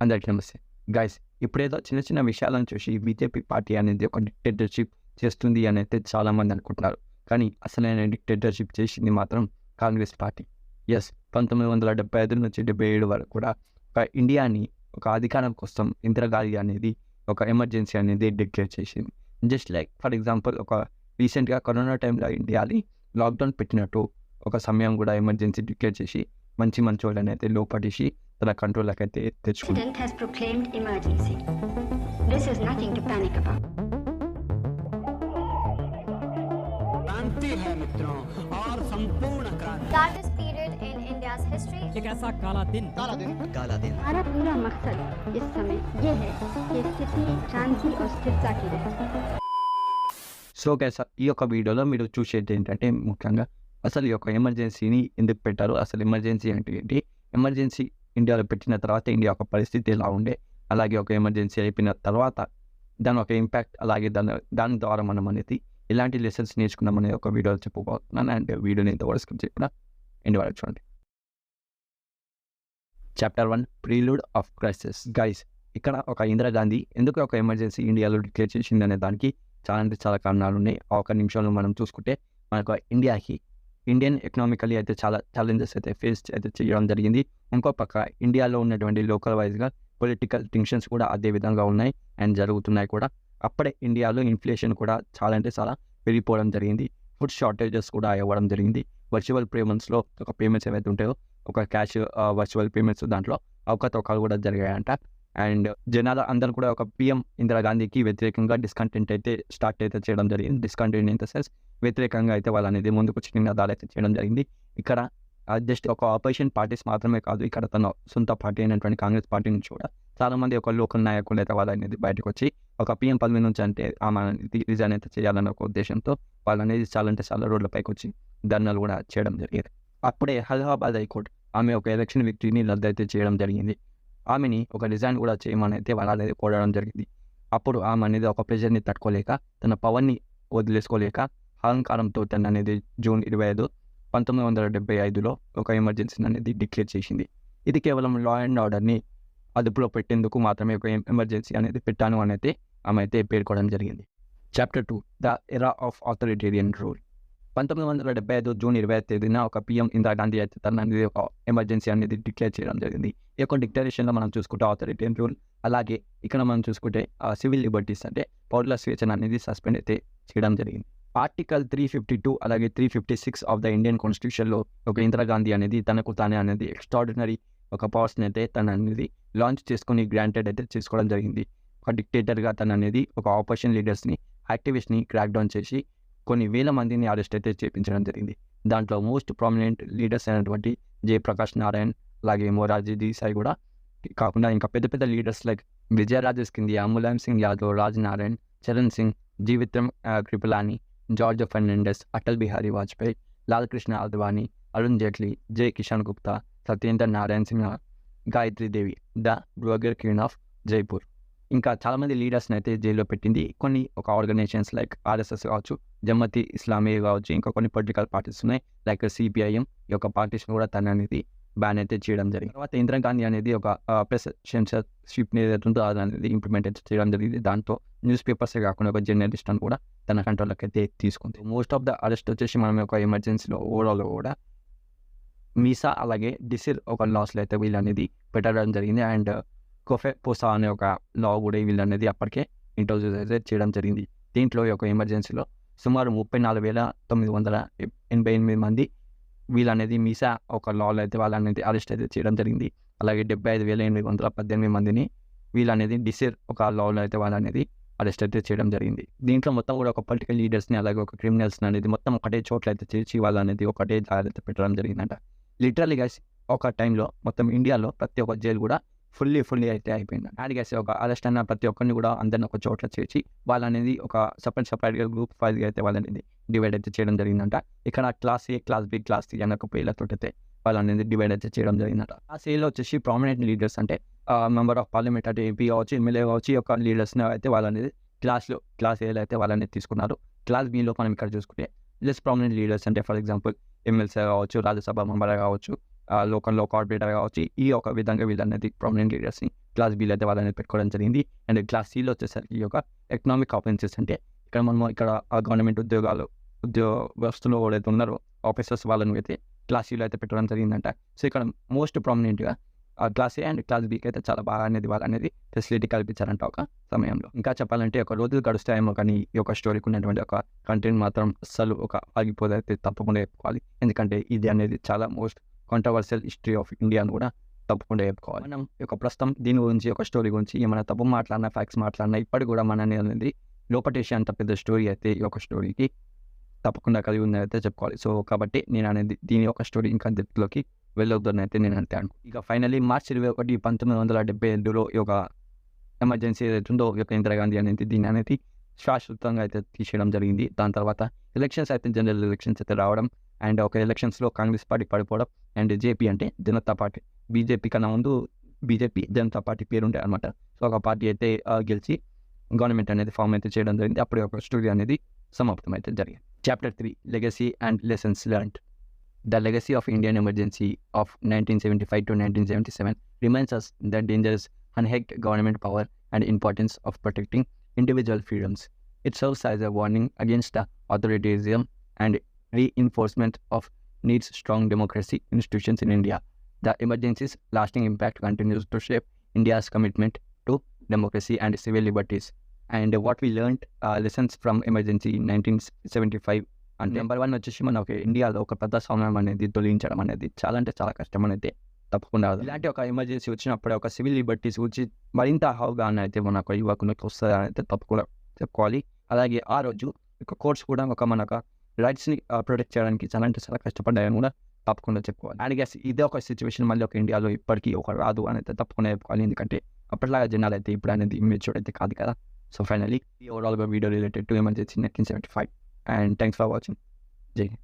అందరికీ నమస్తే. గైస్, ఇప్పుడేదో చిన్న చిన్న విషయాలను చూసి బీజేపీ పార్టీ అనేది ఒక డిక్టేటర్‌షిప్ చేస్తుంది అనైతే చాలామంది అనుకుంటున్నారు. కానీ అసలైన డిక్టేటర్‌షిప్ చేసింది మాత్రం కాంగ్రెస్ పార్టీ. యెస్, 1975 నుంచి 77 వరకు కూడా ఇండియాని ఒక అధికారం కోసం ఇందిరాగాంధీ అనేది ఒక ఎమర్జెన్సీ అనేది డిక్లేర్ చేసింది. జస్ట్ లైక్ ఫర్ ఎగ్జాంపుల్ రీసెంట్‌గా కరోనా టైంలో ఇండియాని లాక్‌డౌన్ పెట్టినట్టు ఒక సమయం కూడా ఎమర్జెన్సీ డిక్లేర్ చేసి మంచోళ్ళనైతే లోపడేసి తన కంట్రోల్‌లోకైతే తెచ్చుకుంది. President has proclaimed emergency. This is nothing to panic about. क्रांति है मित्रों और संपूर्ण क्रांति Darkest period in India's history. एक ऐसा काला दिन हमारा पूरा मकसद इस समय ये है कि स्थिति शांति और स्थिरता की रहे. సో గైస్, ఈ యొక్క వీడియోలో మీరు చూసేది ఏంటంటే ముఖ్యంగా అసలు ఈ యొక్క ఎమర్జెన్సీని ఎందుకు పెట్టారు, అసలు ఎమర్జెన్సీ అంటే ఏంటి, ఎమర్జెన్సీ ఇండియాలో పెట్టిన తర్వాత ఇండియా యొక్క పరిస్థితి ఎలా ఉండే, అలాగే ఒక ఎమర్జెన్సీ అయిపోయిన తర్వాత దాని ఒక ఇంపాక్ట్, అలాగే దాని ద్వారా మనం అనేది ఎలాంటి లెసన్స్ నేర్చుకున్నాం అనేది ఒక వీడియోలో చెప్పుకోబోతున్నాను. అండ్ వీడియోని ఎంతవరకు స్కిప్ చేయకుండా ఎండ్ వరకు చూడండి. Chapter 1, prelude of crisis. Guys, ఇక్కడ ఒక ఇందిరాగాంధీ ఎందుకు ఒక ఎమర్జెన్సీ ఇండియాలో డిక్లేర్ చేసింది అనే దానికి చాలా కారణాలు ఉన్నాయి. ఒక నిమిషంలో మనం చూసుకుంటే మనకు ఇండియన్ ఎకనామికలీ అయితే చాలా ఛాలెంజెస్ అయితే ఫేస్ అయితే చేయడం జరిగింది. ఇంకో పక్క ఇండియాలో ఉన్నటువంటి లోకల్ వైజ్గా పొలిటికల్ టెన్షన్స్ కూడా అదే విధంగా ఉన్నాయి అండ్ జరుగుతున్నాయి కూడా. అప్పుడే ఇండియాలో ఇన్ఫ్లేషన్ కూడా చాలా పెరిగిపోవడం జరిగింది. ఫుడ్ షార్టేజెస్ కూడా అవ్వడం జరిగింది. వర్చువల్ పేమెంట్స్లో ఒక పేమెంట్స్ ఏవైతే ఉంటాయో ఒక క్యాష్ వర్చువల్ పేమెంట్స్ దాంట్లో అవకతవకలు కూడా జరిగాయంట. అండ్ జనాలు అందరూ కూడా ఒక పిఎం ఇందిరాగాంధీకి వ్యతిరేకంగా డిస్కంటెంట్ అయితే స్టార్ట్ అయితే చేయడం జరిగింది. డిస్కంటెంట్ ఇన్ ద సెన్స్ వ్యతిరేకంగా అయితే వాళ్ళు అనేది ముందుకు వచ్చి నినాదాలు అయితే చేయడం జరిగింది. ఇక్కడ జస్ట్ ఒక ఆపోజిషన్ పార్టీస్ మాత్రమే కాదు, ఇక్కడ తన సొంత పార్టీ అయినటువంటి కాంగ్రెస్ పార్టీ నుంచి కూడా చాలామంది ఒక లోకల్ నాయకులు అయితే వాళ్ళు అనేది బయటకు వచ్చి ఒక పిఎం పదవి నుంచి అంటే ఆమె రిజైన్ అయితే చేయాలన్న ఒక ఉద్దేశంతో వాళ్ళు అనేది చాలా రోడ్లపైకి వచ్చి ధర్నాలు కూడా చేయడం జరిగింది. అప్పుడే అలహాబాద్ హైకోర్టు ఆమె ఒక ఎలక్షన్ విక్టరీని రద్దు అయితే చేయడం జరిగింది. ఆమెని ఒక రిజైన్ కూడా చేయమని అయితే వాళ్ళు అనేది కోరడం జరిగింది. అప్పుడు ఆమె అనేది ఒక ప్రెషర్ని తట్టుకోలేక తన పవర్ని వదిలేసుకోలేక అహంకారంతో తన అనేది జూన్ 25, 1975లో ఒక ఎమర్జెన్సీని అనేది డిక్లేర్ చేసింది. ఇది కేవలం లా అండ్ ఆర్డర్ని అదుపులో పెట్టేందుకు మాత్రమే ఒక ఎమర్జెన్సీ అనేది పెట్టాను అని అయితే ఆమె అయితే పేర్కొనడం జరిగింది. Chapter 2, the era of authoritarian rule. 1975 June 25 ఒక పిఎం ఇందిరాగాంధీ అయితే తన అనేది ఒక ఎమర్జెన్సీ అనేది డిక్లేర్ చేయడం జరిగింది. ఈ యొక్క డిక్లరేషన్లో మనం చూసుకుంటే ఆథోరిటేరియన్ రూల్, అలాగే ఇక్కడ మనం చూసుకుంటే సివిల్ లిబర్టీస్ అంటే పౌరుల స్వేచ్ఛను అనేది సస్పెండ్ అయితే చేయడం జరిగింది. ఆర్టికల్ 352 అలాగే 356 ఆఫ్ ద ఇండియన్ కాన్స్టిట్యూషన్లో ఒక ఇందిరాగాంధీ అనేది తనకు తానే అనేది ఎక్స్ట్రాడినరీ ఒక పవర్స్ని అయితే తన అనేది లాంచ్ చేసుకుని గ్రాంటెడ్ అయితే చేసుకోవడం జరిగింది. ఒక డిక్టేటర్గా తన అనేది ఒక ఆపోజిషన్ లీడర్స్ని, యాక్టివిస్ట్ని క్రాక్ డౌన్ చేసి కొన్ని వేల మందిని అరెస్ట్ అయితే చేయించడం జరిగింది. దాంట్లో మోస్ట్ ప్రామినెంట్ లీడర్స్ అయినటువంటి జయప్రకాష్ నారాయణ్, అలాగే మొరార్జీ దేశాయ్ కూడా కాకుండా ఇంకా పెద్ద leaders like Vijayaraje Scindia, Mulayam Singh Yadav, Raj Narain, Charan Singh, Jivatram Kripalani, George Fernandes, Atal Bihari Vajpayee, Lal Krishna Advani, Arun Jaitley, Jai Kishan Gupta, Satyendra Narayan Sinha, Gayatri Devi, the బ్రోగర్ క్వీన్ ఆఫ్ జైపూర్, ఇంకా చాలామంది లీడర్స్ని అయితే జైల్లో పెట్టింది. కొన్ని ఒక ఆర్గనైజేషన్స్ లైక్ ఆర్ఎస్ఎస్ కావచ్చు, జమ్మతి ఇస్లామీ కావచ్చు, ఇంకా కొన్ని పొలిటికల్ పార్టీస్ ఉన్నాయి లైక్ సిపిఐఎం. ఈ యొక్క పార్టీస్ని కూడా తన అనేది బ్యాన్ అయితే చేయడం జరిగింది. తర్వాత ఇందిరాగాంధీ అనేది ఒక ప్రెస్ సెన్సర్షిప్ని ఏదైతే ఉందో అది అనేది ఇంప్లిమెంట్ అయితే చేయడం జరిగింది. దాంతో న్యూస్ పేపర్సే కాకుండా ఒక జర్నలిస్ట్ అని కూడా తన కంట్రోల్లోకి అయితే తీసుకుంది. మోస్ట్ ఆఫ్ ద అరెస్ట్ వచ్చేసి మనం ఒక ఎమర్జెన్సీలో ఓవరాల్ కూడా మీసా అలాగే డిసిర్ ఒక లాస్లో అయితే వీళ్ళు అనేది పెట్టడం జరిగింది. అండ్ కొఫే పోసా అనే ఒక లా కూడా వీళ్ళు అనేది అప్పటికే ఇంట్రొడ్యూస్ అయితే చేయడం జరిగింది. దీంట్లో ఈ యొక్క ఎమర్జెన్సీలో సుమారు 34,988 మంది వీళ్ళు అనేది మీసా ఒక లాలో అయితే వాళ్ళు అనేది అరెస్ట్ అయితే చేయడం జరిగింది. అలాగే 75,818 మందిని వీళ్ళు అనేది డిసిర్ ఒక లాలో అయితే వాళ్ళు అనేది అరెస్ట్ అయితే చేయడం జరిగింది. దీంట్లో మొత్తం కూడా ఒక పొలిటికల్ లీడర్స్ని అలాగే ఒక క్రిమినల్స్ని అనేది మొత్తం ఒకటే చోట్ల అయితే చేసి వాళ్ళు అనేది ఒకటే జాగ్రత్త పెట్టడం జరిగిందంట. లిటరల్లీ గైస్, ఒక టైంలో మొత్తం ఇండియాలో ప్రతి ఒక్క జైలు కూడా ఫుల్లీ అయితే అయిపోయింది. అండ్ గైస్, ఒక అరెస్ట్ అయిన ప్రతి ఒక్కరిని కూడా అందరిని ఒక చోట్ల చేసి వాళ్ళు అనేది ఒక సపరేట్గా గ్రూప్ 5గా అయితే వాళ్ళ అనేది డివైడ్ అయితే చేయడం జరిగిందంట. ఇక్కడ క్లాస్ ఏ, క్లాస్ బి, క్లాస్ సి అనే ఒక పేర్లతో అయితే వాళ్ళు అనేది డివైడ్ అయితే చేయడం జరిగిందంట. క్లాస్ ఏలో వచ్చేసి ప్రామినెంట్ లీడర్స్ అంటే మెంబర్ ఆఫ్ పార్లమెంట్ అంటే ఎంపీ కావచ్చు, ఎమ్మెల్యే కావచ్చు, ఈ యొక్క లీడర్స్ని అయితే వాళ్ళు అనేది క్లాస్ ఏలో అయితే వాళ్ళని తీసుకున్నారు. క్లాస్ బిలో మనం ఇక్కడ చూసుకుంటే లెస్ ప్రామినెంట్ లీడర్స్ అంటే ఫర్ ఎగ్జాంపుల్ ఎమ్మెల్సీ కావచ్చు, రాజ్యసభ మెంబర్ కావచ్చు, లోకల్లో కార్పొరేటర్ కావచ్చు, ఈ ఒక విధంగా వీళ్ళనేది ప్రామినెంట్ లీడర్స్ని క్లాస్ బీలో అయితే వాళ్ళని పెట్టుకోవడం జరిగింది. అండ్ క్లాస్ సిలో వచ్చేసరికి ఈ యొక్క ఎకనామిక్ ఆఫెన్సెస్ అంటే ఇక్కడ ఆ గవర్నమెంట్ ఉద్యోగస్తులు ఎవరైతే ఉన్నారో ఆఫీసర్స్ వాళ్ళని అయితే క్లాస్ సిలో అయితే పెట్టడం జరిగిందంట. సో ఇక్కడ మోస్ట్ ప్రామినెంట్గా క్లాస్ ఏ అండ్ క్లాస్ బీకి అయితే చాలా బాగా వాళ్ళనేది ఫెసిలిటీ కల్పించారంట ఒక సమయంలో. ఇంకా చెప్పాలంటే ఒక రోజులు గడుస్తాయేమో కానీ ఈ యొక్క స్టోరీకి ఉన్నటువంటి ఒక కంటెంట్ మాత్రం అస్సలు ఆగిపోతే అయితే తప్పకుండా చెప్పుకోవాలి. ఎందుకంటే ఇది అనేది చాలా most controversial history of India అని కూడా తప్పకుండా చెప్పుకోవాలి. మనం ప్రస్తుతం దీని గురించి ఒక స్టోరీ గురించి ఏమైనా తప్పు మాట్లాడినా ఫ్యాక్ట్స్ మాట్లాడినా ఇప్పటికి కూడా మన అనేది లోపటేసి అంత పెద్ద స్టోరీ అయితే ఈ యొక్క స్టోరీకి తప్పకుండా కలిగి ఉందని అయితే చెప్పుకోవాలి. సో కాబట్టి నేను అనేది దీని యొక్క స్టోరీ ఇంకా డెప్త్లోకి వెళ్ళొద్దని అయితే నేను అంతే ఇక ఫైనల్లీ మార్చి 21, 1972లో ఈ యొక్క ఎమర్జెన్సీ ఏదైతే ఉందో ఈ యొక్క ఇందిరాగాంధీ అనేది దీన్ని అనేది శాశ్వతంగా అయితే తీసేయడం జరిగింది. దాని తర్వాత ఎలక్షన్స్ అయితే జనరల్ ఎలక్షన్స్ అయితే రావడం అండ్ ఒక ఎలక్షన్స్లో కాంగ్రెస్ పార్టీ పడిపోవడం అండ్ జేపీ అంటే జనతా పార్టీ, బీజేపీ కన్నా ముందు బీజేపీ జనతా పార్టీ పేరు ఉంటాయి అనమాట. సో ఒక పార్టీ అయితే గెలిచి గవర్నమెంట్ అనేది ఫామ్ అయితే చేయడం జరిగింది. అప్పుడు ఒక స్టోరీ అనేది సమాప్తం అయితే జరిగింది. Chapter 3 Legacy and Lessons Learned. The legacy of Indian emergency of 1975 to 1977 reminds us the dangers, unhacked government power, and importance of protecting individual freedoms. It serves as a warning against the authoritarianism and reinforcement of needs strong democracy institutions in India. The emergency's lasting impact continues to shape India's commitment to democracy and civil liberties. And what we learned lessons from emergency in 1975 అంటే number 1 వచ్చేసి మన ఇండియాలో ఒక ప్రజాస్వామ్యం అనేది తొలగించడం అనేది చాలా అంటే చాలా కష్టం అనేది తప్పకుండా. ఇలాంటి ఒక ఎమర్జెన్సీ వచ్చినప్పుడు ఒక సివిల్ లిబర్టీస్ గురించి మరింత అవగాహన అయితే మనకు యువకులకు వస్తుందని అయితే తప్పకుండా చెప్పుకోవాలి. అలాగే ఆ రోజు ఒక కోర్ట్స్ కూడా మనకు రైట్స్ని ప్రొటెక్ట్ చేయడానికి చాలా అంటే చాలా కష్టపడ్డాయని కూడా తప్పకుండా చెప్పుకోవాలి. అండ్ గ్యాస్ ఇదే ఒక సిచ్యువేషన్ మళ్ళీ ఇండియాలో ఇప్పటికీ రాదు అని అయితే తప్పకుండా చెప్పుకోవాలి. ఎందుకంటే అప్పటిలాగా జనాలు అయితే ఇప్పుడు అనేది ఇమ్మెచ్యూర్డ్ అయితే కాదు కదా. So finally, the overall video related to emergency 1975. And thanks for watching. Jai Hind.